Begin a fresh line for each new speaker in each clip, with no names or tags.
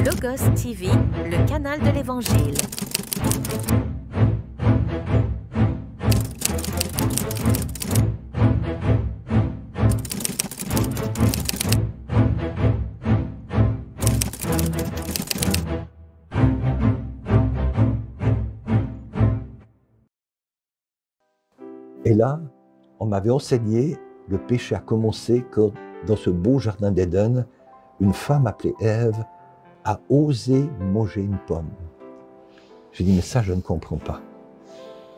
Logos TV, le canal de l'Évangile.
Et là, on m'avait enseigné, le péché a commencé quand, dans ce beau jardin d'Éden, une femme appelée Ève a osé manger une pomme. J'ai dit, mais ça, je ne comprends pas.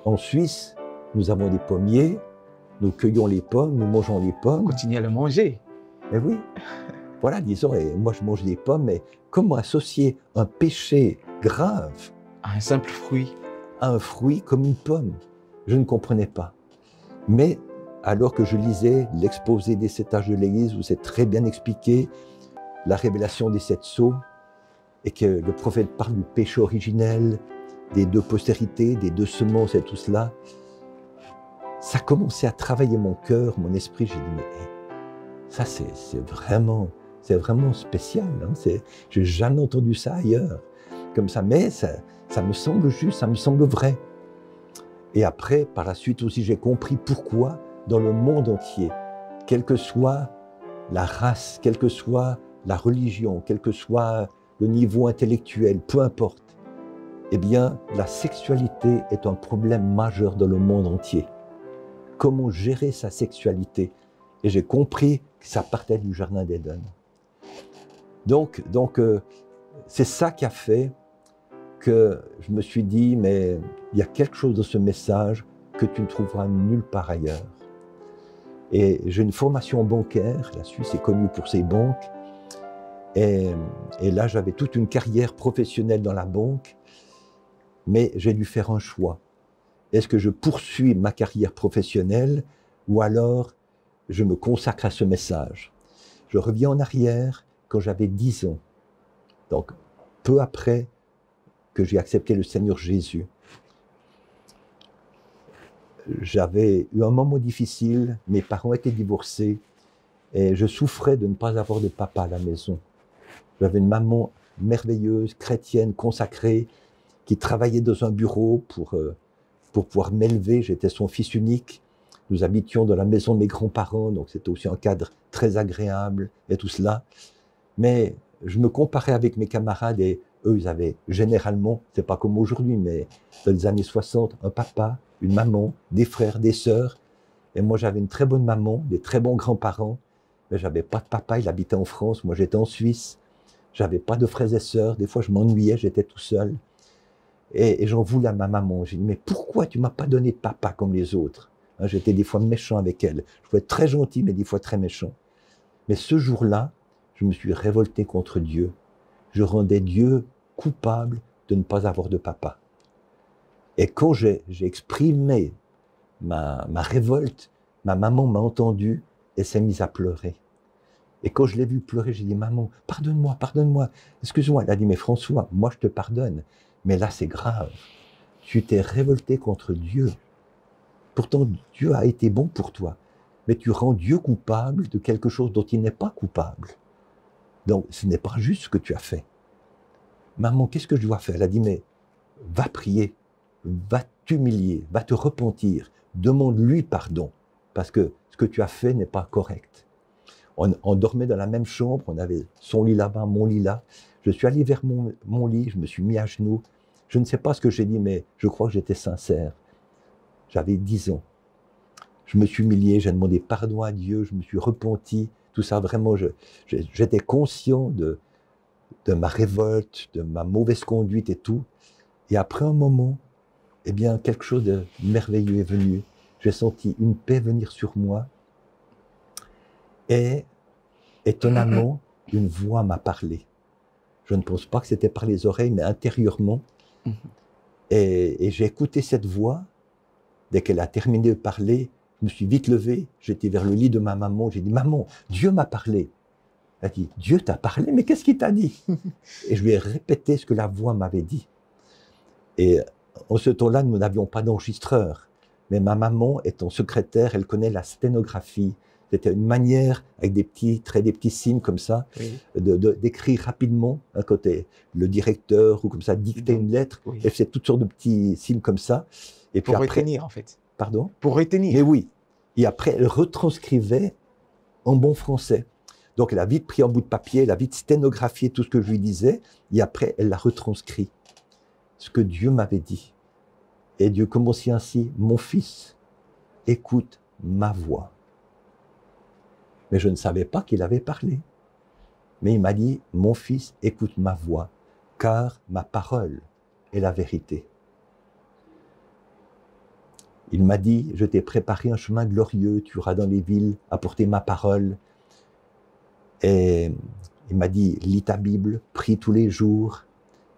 En Suisse, nous avons des pommiers, nous cueillons les pommes, nous mangeons les pommes.
Continuez à le manger.
Mais oui, voilà, disons, et moi je mange des pommes, mais comment associer un péché grave
Un simple fruit.
à un fruit comme une pomme? Je ne comprenais pas. Mais alors que je lisais l'exposé des 7 âges de l'Église, où c'est très bien expliqué, la révélation des 7 sceaux, et que le prophète parle du péché originel, des 2 postérités, des 2 semences et tout cela, ça commençait à travailler mon cœur, mon esprit. J'ai dit, mais ça c'est vraiment spécial. Hein, je n'ai jamais entendu ça ailleurs, comme ça. Mais ça me semble juste, ça me semble vrai. Et après, par la suite aussi, j'ai compris pourquoi dans le monde entier, quelle que soit la race, quelle que soit la religion, quel que soit le niveau intellectuel, peu importe, eh bien, la sexualité est un problème majeur dans le monde entier. Comment gérer sa sexualité? Et j'ai compris que ça partait du jardin d'Éden. Donc, c'est ça qui a fait que je me suis dit, mais il y a quelque chose dans ce message que tu ne trouveras nulle part ailleurs. Et j'ai une formation bancaire, la Suisse est connue pour ses banques, et là j'avais toute une carrière professionnelle dans la banque, mais j'ai dû faire un choix. Est-ce que je poursuis ma carrière professionnelle ou alors je me consacre à ce message? Je reviens en arrière quand j'avais 10 ans, donc peu après que j'ai accepté le Seigneur Jésus. J'avais eu un moment difficile, mes parents étaient divorcés et je souffrais de ne pas avoir de papa à la maison. J'avais une maman merveilleuse, chrétienne, consacrée, qui travaillait dans un bureau pour pouvoir m'élever. J'étais son fils unique. Nous habitions dans la maison de mes grands-parents, donc c'était aussi un cadre très agréable et tout cela. Mais je me comparais avec mes camarades et eux, ils avaient généralement, c'est pas comme aujourd'hui, mais dans les années 60, un papa, une maman, des frères, des sœurs. Et moi, j'avais une très bonne maman, des très bons grands-parents, mais j'avais pas de papa, il habitait en France, moi j'étais en Suisse. J'avais pas de frères et sœurs, des fois je m'ennuyais, j'étais tout seul. Et j'en voulais à ma maman. J'ai dit, mais pourquoi tu m'as pas donné de papa comme les autres? Hein, j'étais des fois méchant avec elle. Je pouvais être très gentil, mais des fois très méchant. Mais ce jour-là, je me suis révolté contre Dieu. Je rendais Dieu coupable de ne pas avoir de papa. Et quand j'ai exprimé ma révolte, ma maman m'a entendu et s'est mise à pleurer. Et quand je l'ai vue pleurer, j'ai dit, maman, pardonne-moi, pardonne-moi. Excuse-moi. Elle a dit, mais François, moi je te pardonne. Mais là, c'est grave. Tu t'es révolté contre Dieu. Pourtant, Dieu a été bon pour toi. Mais tu rends Dieu coupable de quelque chose dont il n'est pas coupable. Donc, ce n'est pas juste ce que tu as fait. Maman, qu'est-ce que je dois faire? Elle a dit, mais va prier, va t'humilier, va te repentir, demande-lui pardon, parce que ce que tu as fait n'est pas correct. On dormait dans la même chambre, on avait son lit là-bas, mon lit là. Je suis allé vers mon lit, je me suis mis à genoux. Je ne sais pas ce que j'ai dit, mais je crois que j'étais sincère. J'avais 10 ans. Je me suis humilié, j'ai demandé pardon à Dieu, je me suis repenti. Tout ça, vraiment, j'étais conscient de ma révolte, de ma mauvaise conduite et tout. Et après un moment, eh bien, quelque chose de merveilleux est venu. J'ai senti une paix venir sur moi. Et étonnamment, une voix m'a parlé. Je ne pense pas que c'était par les oreilles, mais intérieurement. Et j'ai écouté cette voix. Dès qu'elle a terminé de parler, je me suis vite levé. J'étais vers le lit de ma maman. J'ai dit, maman, Dieu m'a parlé. Elle a dit, Dieu t'a parlé, mais qu'est-ce qu'il t'a dit? Et je lui ai répété ce que la voix m'avait dit. Et en ce temps-là, nous n'avions pas d'enregistreur. Mais ma maman étant secrétaire, elle connaît la sténographie. C'était une manière, avec des petits traits, des petits signes comme ça,
Oui.
d'écrire rapidement, hein, quand le directeur ou comme ça dictait une lettre,
Oui.
elle faisait toutes sortes de petits signes comme ça. Et puis
Pour
après,
retenir, en fait.
pardon?
Pour retenir.
Mais oui. Et après, elle retranscrivait en bon français. Donc, elle a vite pris un bout de papier, elle a vite sténographié tout ce que je lui disais, et après, elle l'a retranscrit. Ce que Dieu m'avait dit. Et Dieu commençait ainsi, mon fils, écoute ma voix. Mais je ne savais pas qu'il avait parlé. Mais il m'a dit, mon fils, écoute ma voix, car ma parole est la vérité. Il m'a dit, je t'ai préparé un chemin glorieux, tu iras dans les villes apporter ma parole. Et il m'a dit, lis ta Bible, prie tous les jours.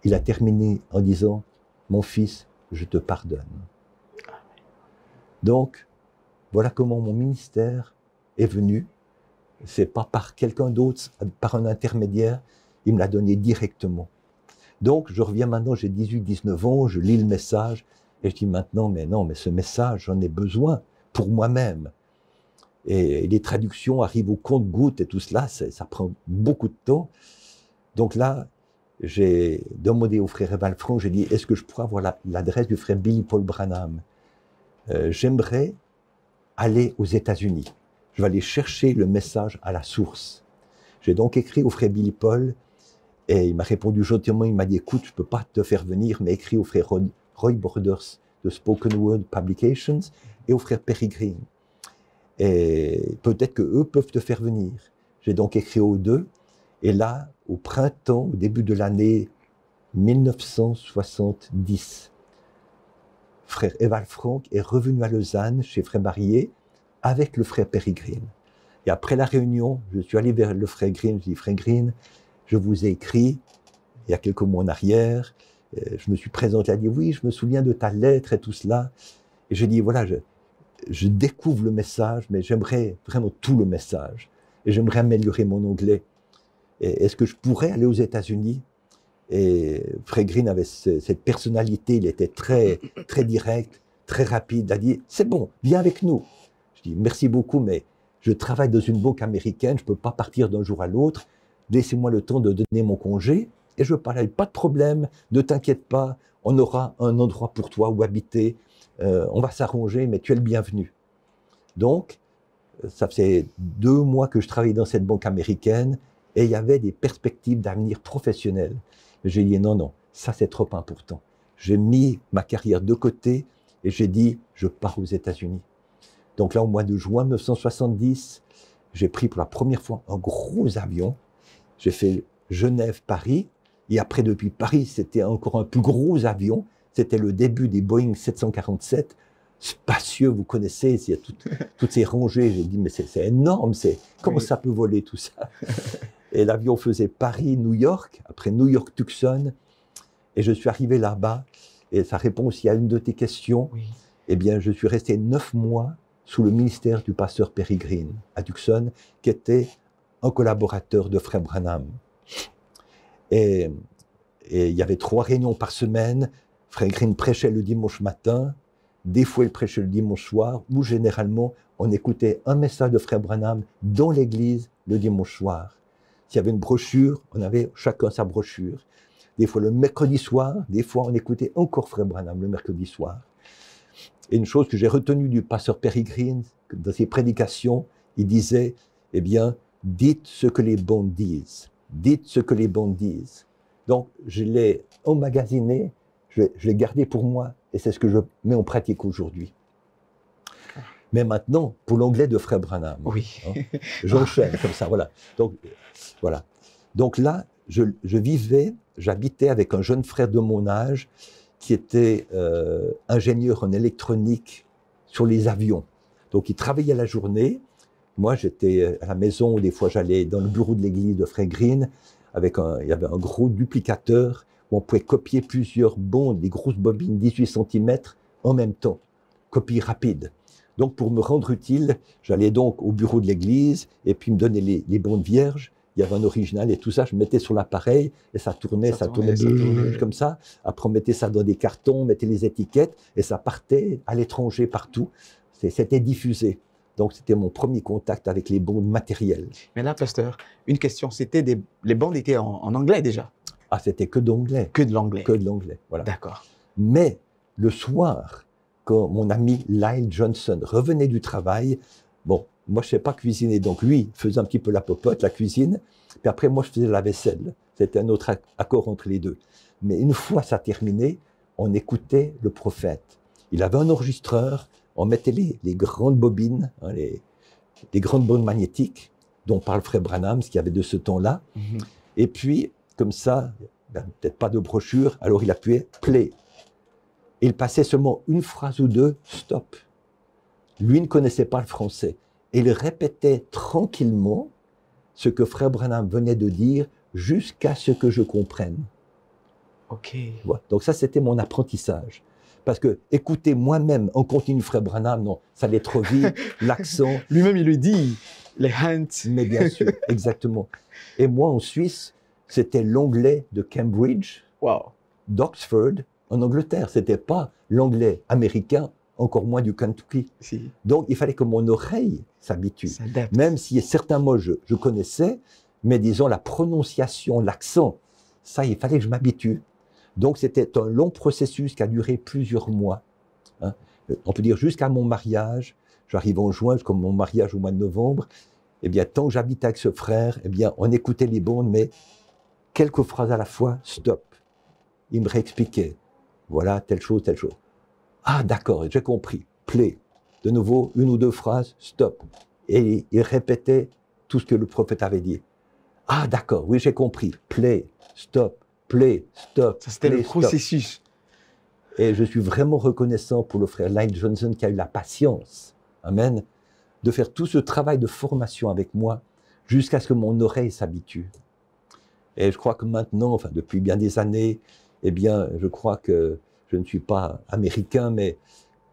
Il a terminé en disant, mon fils, je te pardonne. Donc, voilà comment mon ministère est venu. C'est pas par quelqu'un d'autre, par un intermédiaire, il me l'a donné directement. Donc, je reviens maintenant, j'ai 18, 19 ans, je lis le message, et je dis maintenant, mais non, mais ce message, j'en ai besoin pour moi-même. Et les traductions arrivent au compte-gouttes et tout cela, ça prend beaucoup de temps. Donc là, j'ai demandé au frère Evalfranc, j'ai dit, est-ce que je pourrais avoir l'adresse du frère Billy Paul Branham? J'aimerais aller aux États-Unis. Je vais aller chercher le message à la source. J'ai donc écrit au frère Billy Paul, et il m'a répondu gentiment, il m'a dit, écoute, je ne peux pas te faire venir, mais écris au frère Roy Borders de Spoken Word Publications et au frère Perry Green. Et peut-être qu'eux peuvent te faire venir. J'ai donc écrit aux deux, et là, au printemps, au début de l'année 1970, frère Evalfranc est revenu à Lausanne, chez frère Marié, avec le frère Perry Green. Et après la réunion, je suis allé vers le frère Green, je dis, frère Green, je vous ai écrit, il y a quelques mois en arrière, je me suis présenté, il a dit, oui, je me souviens de ta lettre et tout cela. Et j'ai dit, voilà, je découvre le message, mais j'aimerais vraiment tout le message. Et j'aimerais améliorer mon anglais. Est-ce que je pourrais aller aux États-Unis? Et frère Green avait cette personnalité, il était très, très direct, très rapide. Il a dit, c'est bon, viens avec nous. Je dis, merci beaucoup, mais je travaille dans une banque américaine, je ne peux pas partir d'un jour à l'autre. Laissez-moi le temps de donner mon congé. Et je parlais, pas de problème, ne t'inquiète pas, on aura un endroit pour toi où habiter, on va s'arranger, mais tu es le bienvenu. Donc, ça faisait 2 mois que je travaillais dans cette banque américaine, et il y avait des perspectives d'avenir professionnel. J'ai dit non, non, ça c'est trop important. J'ai mis ma carrière de côté et j'ai dit, je pars aux États-Unis. Donc là, au mois de juin 1970, j'ai pris pour la première fois un gros avion. J'ai fait Genève-Paris, et après, depuis Paris, c'était encore un plus gros avion. C'était le début des Boeing 747, spacieux, vous connaissez, il y a toutes ces rangées. J'ai dit, mais c'est énorme, comment ça peut voler tout ça? Et l'avion faisait Paris-New York, après New York-Tucson, et je suis arrivé là-bas, et ça répond aussi à une de tes questions.
Oui.
Eh bien, je suis resté 9 mois sous le ministère du pasteur Perry Green, à Tucson, qui était un collaborateur de frère Branham. Et il y avait 3 réunions par semaine. Frère Green prêchait le dimanche matin, des fois il prêchait le dimanche soir, ou généralement on écoutait un message de frère Branham dans l'église le dimanche soir. S'il y avait une brochure, on avait chacun sa brochure. Des fois le mercredi soir, des fois on écoutait encore frère Branham le mercredi soir. Et une chose que j'ai retenue du pasteur Perry Green, dans ses prédications, il disait, eh bien, dites ce que les bons disent. Dites ce que les bons disent. Donc, je l'ai emmagasiné, je l'ai gardé pour moi, et c'est ce que je mets en pratique aujourd'hui. Mais maintenant, pour l'anglais de frère Branham,
Oui.
hein, j'enchaîne comme ça, voilà. Donc là, j'habitais avec un jeune frère de mon âge qui était ingénieur en électronique sur les avions. Donc, il travaillait la journée. Moi, j'étais à la maison, des fois j'allais dans le bureau de l'église de frère Green, il y avait un gros duplicateur où on pouvait copier plusieurs bandes, des grosses bobines 18 cm en même temps, copie rapide. Donc pour me rendre utile, j'allais donc au bureau de l'église et puis me donner les bandes vierges, il y avait un original et tout ça, je mettais sur l'appareil et ça tournait comme ça. Après on mettait ça dans des cartons, on mettait les étiquettes et ça partait à l'étranger partout, c'était diffusé. Donc, c'était mon premier contact avec les bandes matérielles.
Mais là, pasteur, une question, les bandes étaient en anglais déjà?
Ah, c'était que d'anglais.
Que de l'anglais?
Que de l'anglais, voilà.
D'accord.
Mais le soir, quand mon ami Lyle Johnson revenait du travail, bon, moi, je ne sais pas cuisiner, donc lui faisait un petit peu la popote, la cuisine, puis après, moi, je faisais la vaisselle. C'était un autre accord entre les deux. Mais une fois ça terminé, on écoutait le prophète. Il avait un enregistreur, on mettait les grandes bobines, hein, les grandes bobines magnétiques, dont parle Frère Branham, ce qu'il y avait de ce temps-là.
Mhm.
Et puis, comme ça, ben, peut-être pas de brochure, alors il appuyait « play ». Il passait seulement une phrase ou deux « stop ». Lui ne connaissait pas le français. Et il répétait tranquillement ce que Frère Branham venait de dire jusqu'à ce que je comprenne.
OK.
Voilà. Donc ça, c'était mon apprentissage. Parce que écouter moi-même en continu Frère Branham, non, ça allait trop vite, l'accent.
Lui-même, il lui dit, les hands.
Mais bien sûr, exactement. Et moi, en Suisse, c'était l'anglais de Cambridge,
Wow.
d'Oxford, en Angleterre. C'était pas l'anglais américain, encore moins du Kentucky.
Si.
Donc, il fallait que mon oreille s'habitue.
S'adapte.
Même si certains mots, je connaissais, mais disons la prononciation, l'accent, ça, il fallait que je m'habitue. Donc, c'était un long processus qui a duré plusieurs mois. Hein. On peut dire jusqu'à mon mariage. J'arrive en juin, comme mon mariage au mois de novembre. Eh bien, tant que j'habitais avec ce frère, eh bien, on écoutait les bandes, mais quelques phrases à la fois, stop. Il me réexpliquait. Voilà, telle chose, telle chose. Ah, d'accord, j'ai compris. Play. De nouveau, une ou deux phrases, stop. Et il répétait tout ce que le prophète avait dit. Ah, d'accord, oui, j'ai compris. Play, stop, play, stop.
Ça, c'était
play,
le
stop.
processus.
Et je suis vraiment reconnaissant pour le frère Lyle Johnson qui a eu la patience, amen, de faire tout ce travail de formation avec moi jusqu'à ce que mon oreille s'habitue. Et je crois que maintenant, enfin depuis bien des années, eh bien, je crois que je ne suis pas américain, mais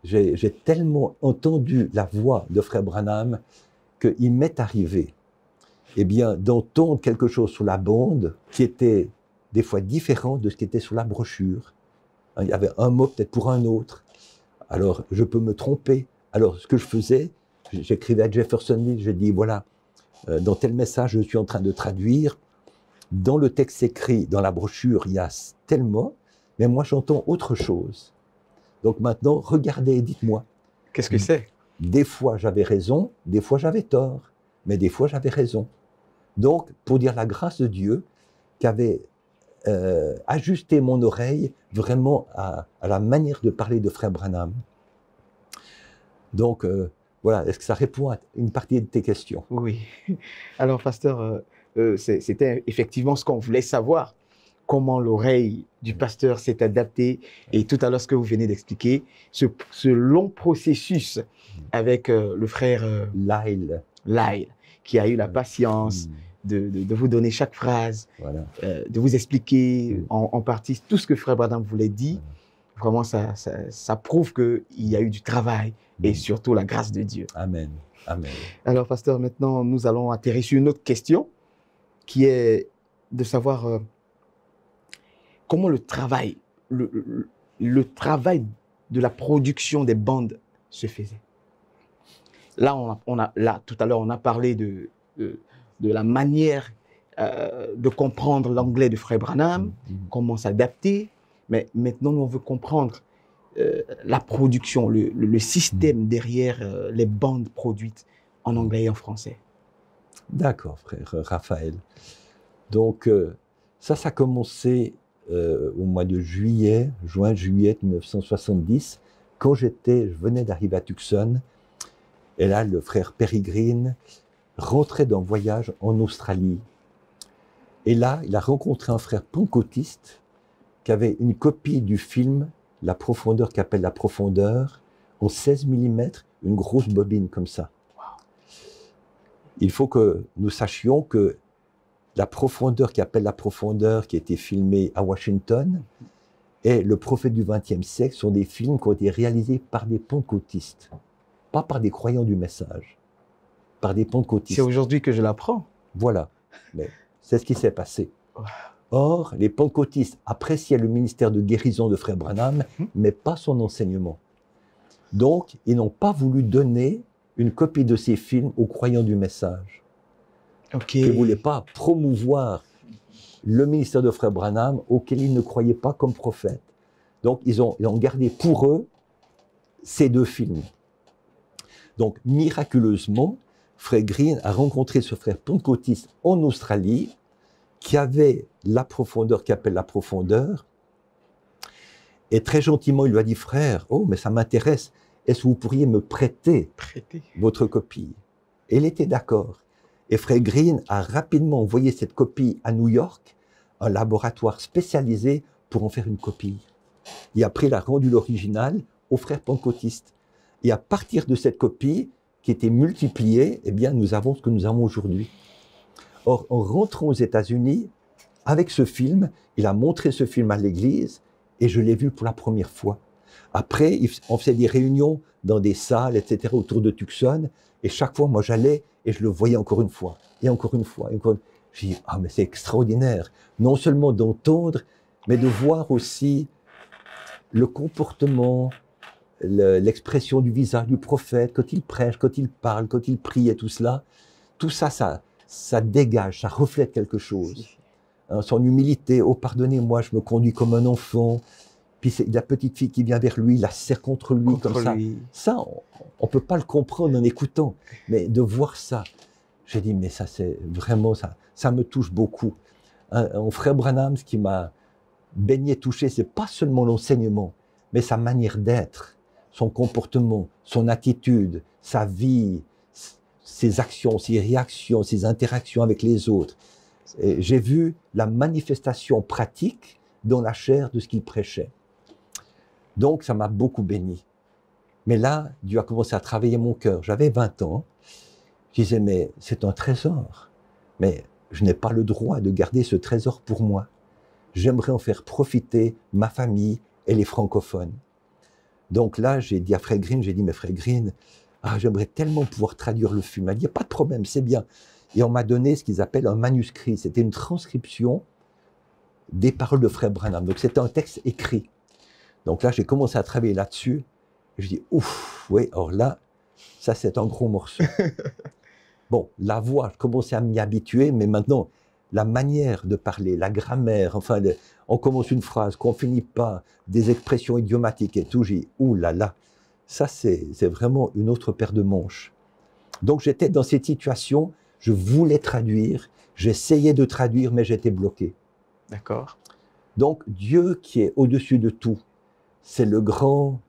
j'ai tellement entendu la voix de frère Branham qu'il m'est arrivé, eh bien, d'entendre quelque chose sur la bande qui était des fois différent de ce qui était sur la brochure. Il y avait un mot peut-être pour un autre. Alors, je peux me tromper. Alors, ce que je faisais, j'écrivais à Jeffersonville, je dis, voilà, dans tel message, je suis en train de traduire. Dans le texte écrit, dans la brochure, il y a tel mot, mais moi, j'entends autre chose. Donc maintenant, regardez et dites-moi.
Qu'est-ce que c'est?
Des fois, j'avais raison, des fois, j'avais tort, mais des fois, j'avais raison. Donc, pour dire la grâce de Dieu, qui avait ajusté mon oreille vraiment à la manière de parler de frère Branham. Donc, voilà, est-ce que ça répond à une partie de tes questions?
Oui. Alors, pasteur, c'était effectivement ce qu'on voulait savoir. Comment l'oreille du pasteur s'est adaptée. Et tout à l'heure, ce que vous venez d'expliquer, ce long processus avec le frère
Lyle,
qui a eu la patience de vous donner chaque phrase,
voilà.
de vous expliquer en partie tout ce que frère Branham voulait dire. Vraiment, ça prouve qu'il y a eu du travail et surtout la grâce de Dieu.
Amen. Amen.
Alors, pasteur, maintenant, nous allons atterrir sur une autre question qui est de savoir comment le travail de la production des bandes se faisait. Là, tout à l'heure, on a parlé de la manière de comprendre l'anglais de frère Branham, comment s'adapter, mais maintenant, on veut comprendre la production, le système derrière les bandes produites en anglais et en français.
D'accord, frère Raphaël. Donc, ça a commencé au mois de juin-juillet 1970, quand je venais d'arriver à Tucson, et là, le frère Peregrine rentrait d'un voyage en Australie. Et là, il a rencontré un frère pentecôtiste qui avait une copie du film La profondeur qu'appelle la profondeur, en 16 mm, une grosse bobine comme ça. Il faut que nous sachions que La profondeur qui appelle la profondeur, qui a été filmée à Washington, et Le prophète du XXe siècle sont des films qui ont été réalisés par des pentecôtistes, pas par des croyants du message, par des pentecôtistes.
C'est aujourd'hui que je l'apprends.
Voilà, mais c'est ce qui s'est passé. Or, les pentecôtistes appréciaient le ministère de guérison de frère Branham, mais pas son enseignement. Donc, ils n'ont pas voulu donner une copie de ces films aux croyants du message.
Ok.
Qui ne voulaient pas promouvoir le ministère de Frère Branham auquel ils ne croyaient pas comme prophète. Donc, ils ont gardé pour eux ces 2 films. Donc, miraculeusement, Frère Green a rencontré ce frère pentecôtiste en Australie qui avait la profondeur qu'appelle la profondeur. Et très gentiment, il lui a dit, frère, oh, mais ça m'intéresse, est-ce que vous pourriez me prêter votre copie? Et il était d'accord. Et Frère Green a rapidement envoyé cette copie à New York, un laboratoire spécialisé pour en faire une copie. Et après, il a rendu l'original aux frères pentecôtistes. Et à partir de cette copie, qui était multipliée, eh bien, nous avons ce que nous avons aujourd'hui. Or, en rentrant aux États-Unis, avec ce film, il a montré ce film à l'église, et je l'ai vu pour la première fois. Après, on faisait des réunions dans des salles, etc., autour de Tucson, et chaque fois, moi, j'allais, et je le voyais encore une fois, et encore une fois, et encore une fois. J'ai dit, ah, mais c'est extraordinaire, non seulement d'entendre, mais de voir aussi le comportement, l'expression du visage du prophète, quand il prêche, quand il parle, quand il prie et tout cela, tout ça, ça dégage, ça reflète quelque chose. Hein, son humilité, oh pardonnez-moi, je me conduis comme un enfant, puis c'est la petite fille qui vient vers lui, il la serre contre lui, comme ça. Ça, on ne peut pas le comprendre en écoutant, mais de voir ça, j'ai dit, mais ça c'est vraiment, ça me touche beaucoup. Mon frère Branham, ce qui m'a baigné, touché, c'est pas seulement l'enseignement, mais sa manière d'être, son comportement, son attitude, sa vie, ses actions, ses réactions, ses interactions avec les autres. J'ai vu la manifestation pratique dans la chair de ce qu'il prêchait. Donc, ça m'a beaucoup béni. Mais là, Dieu a commencé à travailler mon cœur. J'avais 20 ans. Je disais, mais c'est un trésor. Mais je n'ai pas le droit de garder ce trésor pour moi. J'aimerais en faire profiter ma famille et les francophones. Donc là, j'ai dit à Frère Green, j'ai dit, mais Frère Green, j'aimerais tellement pouvoir traduire le film. Il m'a dit, pas de problème, c'est bien. Et on m'a donné ce qu'ils appellent un manuscrit. C'était une transcription des paroles de Frère Branham. Donc c'était un texte écrit. Donc là, j'ai commencé à travailler là-dessus. Je dis, ouf, oui, alors là, ça c'est un gros morceau. Bon, la voix, je commençais à m'y habituer, mais maintenant, la manière de parler, la grammaire, enfin, on commence une phrase, qu'on finit pas, des expressions idiomatiques et tout, j'ai dit, ouh là là, ça c'est vraiment une autre paire de manches. Donc j'étais dans cette situation, je voulais traduire, j'essayais de traduire, mais j'étais bloqué.
D'accord.
Donc Dieu qui est au-dessus de tout, c'est le grand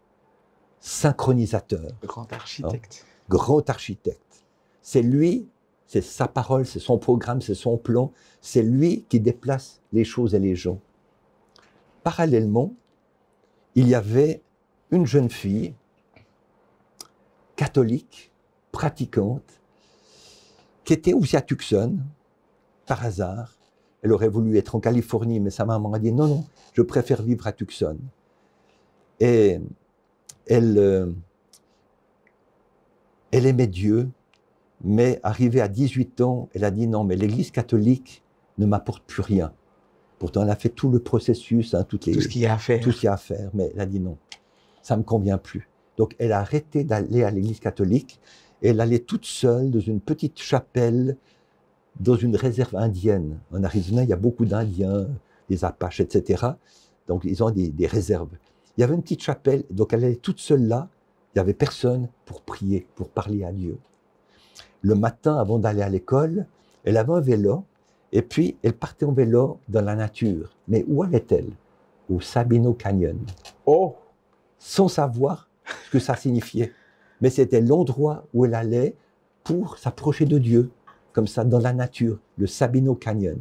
synchronisateur.
Le grand architecte.
Hein, grand architecte. C'est lui, c'est sa parole, c'est son programme, c'est son plan, c'est lui qui déplace les choses et les gens. Parallèlement, il y avait une jeune fille catholique, pratiquante, qui était aussi à Tucson, par hasard. Elle aurait voulu être en Californie, mais sa maman a dit non, non, je préfère vivre à Tucson. Et elle aimait Dieu, mais arrivée à 18 ans, elle a dit non, mais l'Église catholique ne m'apporte plus rien. Pourtant, elle a fait tout le processus, hein, tout ce qu'il y a à faire. Tout ce qu'il y a à faire, mais elle a dit non, ça ne me convient plus. Donc, elle a arrêté d'aller à l'Église catholique et elle allait toute seule dans une petite chapelle, dans une réserve indienne. En Arizona, il y a beaucoup d'Indiens, des Apaches, etc. Donc, ils ont des réserves. Il y avait une petite chapelle, donc elle allait toute seule là. Il n'y avait personne pour prier, pour parler à Dieu. Le matin, avant d'aller à l'école, elle avait un vélo, et puis elle partait en vélo dans la nature. Mais où allait-elle? Au Sabino Canyon.
Oh!
Sans savoir ce que ça signifiait. Mais c'était l'endroit où elle allait pour s'approcher de Dieu, comme ça, dans la nature, le Sabino Canyon.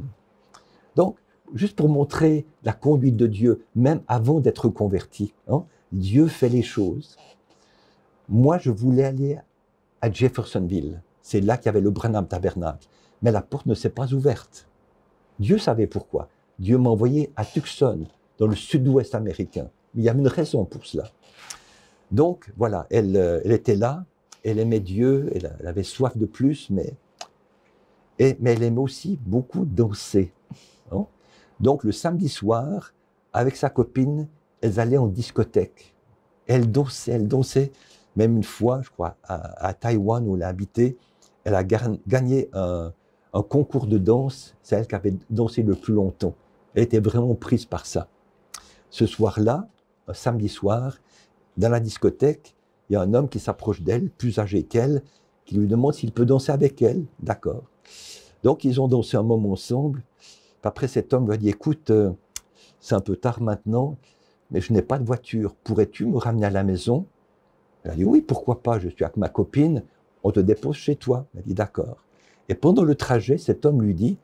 Donc, juste pour montrer la conduite de Dieu, même avant d'être converti, hein, Dieu fait les choses. Moi, je voulais aller à Jeffersonville. C'est là qu'il y avait le Branham Tabernacle. Mais la porte ne s'est pas ouverte. Dieu savait pourquoi. Dieu m'a envoyé à Tucson, dans le sud-ouest américain. Il y avait une raison pour cela. Donc, voilà, elle était là, elle aimait Dieu, elle avait soif de plus, mais elle aimait aussi beaucoup danser. Hein? Donc, le samedi soir, avec sa copine, elles allaient en discothèque. Elle dansait, Même une fois, je crois, à Taïwan où elle a habité, elle a gagné un concours de danse. C'est elle qui avait dansé le plus longtemps. Elle était vraiment prise par ça. Ce soir-là, un samedi soir, dans la discothèque, il y a un homme qui s'approche d'elle, plus âgé qu'elle, qui lui demande s'il peut danser avec elle. D'accord. Donc, ils ont dansé un moment ensemble. Puis après, cet homme lui a dit, écoute, c'est un peu tard maintenant, mais je n'ai pas de voiture. Pourrais-tu me ramener à la maison? Elle a dit, oui, pourquoi pas, je suis avec ma copine, on te dépose chez toi. Elle a dit, d'accord. Et pendant le trajet, cet homme lui dit,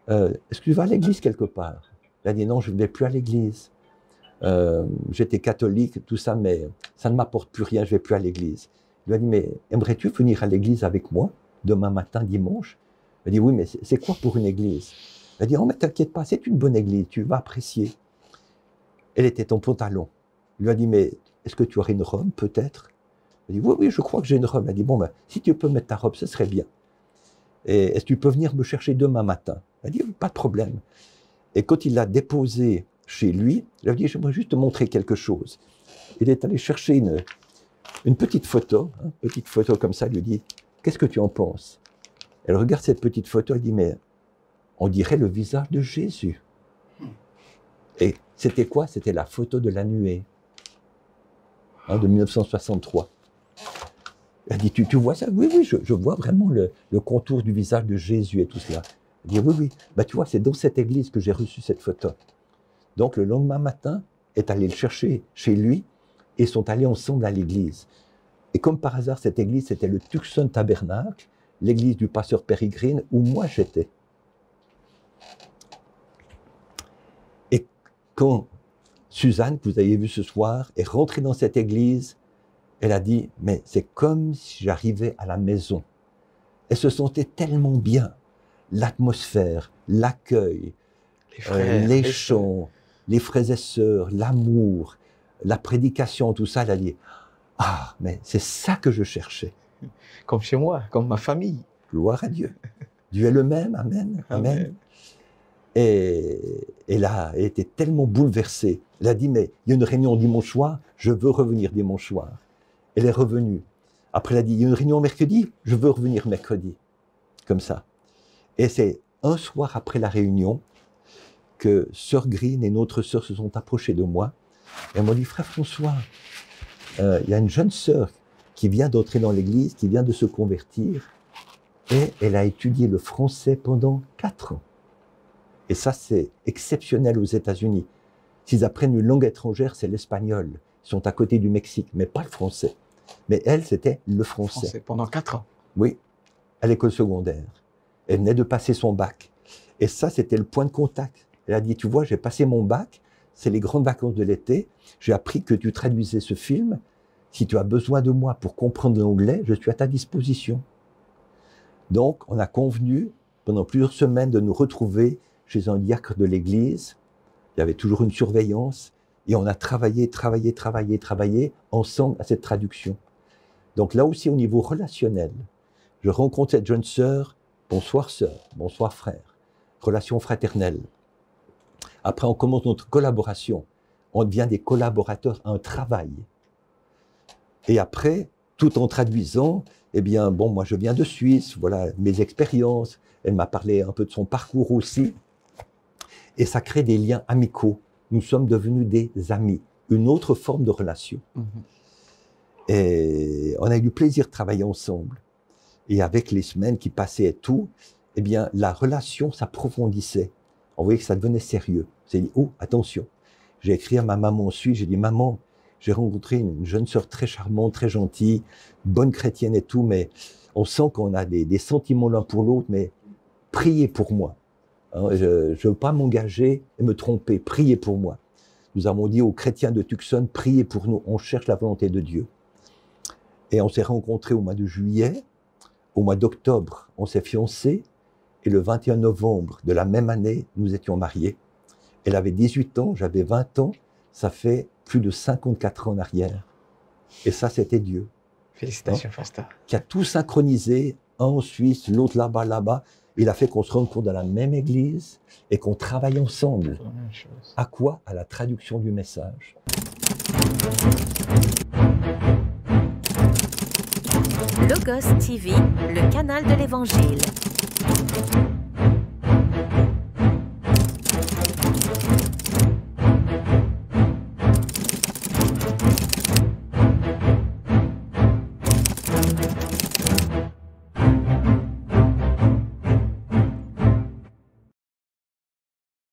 est-ce que tu vas à l'église quelque part? Elle a dit, non, je ne vais plus à l'église. J'étais catholique, tout ça, mais ça ne m'apporte plus rien, je ne vais plus à l'église. Il lui a dit, mais aimerais-tu venir à l'église avec moi, demain matin, dimanche? Elle a dit, oui, mais c'est quoi pour une église? Elle a dit, oh, mais t'inquiète pas, c'est une bonne église, tu vas apprécier. Elle était en pantalon. Il lui a dit, mais est-ce que tu aurais une robe, peut-être? Elle a dit, oui, oui, je crois que j'ai une robe. Elle a dit, bon, ben, si tu peux mettre ta robe, ce serait bien. Et est-ce que tu peux venir me chercher demain matin? Elle a dit, pas de problème. Et quand il l'a déposée chez lui, il a dit, j'aimerais juste te montrer quelque chose. Il est allé chercher une petite photo comme ça, il lui dit, qu'est-ce que tu en penses? Elle regarde cette petite photo, elle dit, mais on dirait le visage de Jésus. Et c'était quoi? C'était la photo de la nuée, de 1963. Elle dit, tu vois ça? Oui, oui, je vois vraiment le contour du visage de Jésus et tout cela. Elle dit, oui, oui, bah, tu vois, c'est dans cette église que j'ai reçu cette photo. Donc le lendemain matin, est allé le chercher chez lui et sont allés ensemble à l'église. Et comme par hasard, cette église, c'était le Tucson Tabernacle, l'église du pasteur Peregrine, où moi j'étais. Et quand Suzanne, que vous avez vue ce soir, est rentrée dans cette église, elle a dit, mais c'est comme si j'arrivais à la maison. Elle se sentait tellement bien. L'atmosphère, l'accueil, les chants, les frères et sœurs, l'amour, la prédication, tout ça, elle a dit, ah, mais c'est ça que je cherchais.
Comme chez moi, comme ma famille.
Gloire à Dieu. Dieu est le même, amen, amen. Et là, elle était tellement bouleversée. Elle a dit, mais il y a une réunion dimanche soir, je veux revenir dimanche soir. Elle est revenue. Après, elle a dit, il y a une réunion mercredi, je veux revenir mercredi. Comme ça. Et c'est un soir après la réunion que Sœur Green et notre sœur se sont approchées de moi. Et elles m'ont dit, frère François, il y a une jeune sœur qui vient d'entrer dans l'église, qui vient de se convertir, et elle a étudié le français pendant 4 ans. Et ça, c'est exceptionnel aux États-Unis. S'ils apprennent une langue étrangère, c'est l'espagnol. Ils sont à côté du Mexique, mais pas le français. Mais elle, c'était le français.
Pendant 4 ans.
Oui, à l'école secondaire. Elle venait de passer son bac. Et ça, c'était le point de contact. Elle a dit, tu vois, j'ai passé mon bac, c'est les grandes vacances de l'été, j'ai appris que tu traduisais ce film. Si tu as besoin de moi pour comprendre l'anglais, je suis à ta disposition. Donc, on a convenu pendant plusieurs semaines de nous retrouver chez un diacre de l'église. Il y avait toujours une surveillance. Et on a travaillé ensemble à cette traduction. Donc là aussi, au niveau relationnel, je rencontre cette jeune sœur, bonsoir frère, relation fraternelle. Après, on commence notre collaboration. On devient des collaborateurs à un travail. Et après, tout en traduisant, eh bien, bon, moi je viens de Suisse, voilà mes expériences. Elle m'a parlé un peu de son parcours aussi. Et ça crée des liens amicaux. Nous sommes devenus des amis, une autre forme de relation. Et on a eu du plaisir de travailler ensemble. Et avec les semaines qui passaient et tout, eh bien, la relation s'approfondissait. On voyait que ça devenait sérieux. J'ai dit, oh, attention. J'ai écrit à ma maman ensuite, j'ai dit, maman, j'ai rencontré une jeune sœur très charmante, très gentille, bonne chrétienne et tout, mais on sent qu'on a des sentiments l'un pour l'autre, mais priez pour moi. Hein, je ne veux pas m'engager et me tromper, priez pour moi. Nous avons dit aux chrétiens de Tucson, priez pour nous, on cherche la volonté de Dieu. Et on s'est rencontrés au mois de juillet, au mois d'octobre, on s'est fiancés, et le 21 novembre de la même année, nous étions mariés. Elle avait 18 ans, j'avais 20 ans, ça fait plus de 54 ans en arrière. Et ça, c'était Dieu.
Félicitations, pasteur.
Qui a tout synchronisé, un en Suisse, l'autre là-bas. Il a fait qu'on se rencontre dans la même église et qu'on travaille ensemble. À quoi? À la traduction du message.
Logos TV, le canal de l'Évangile.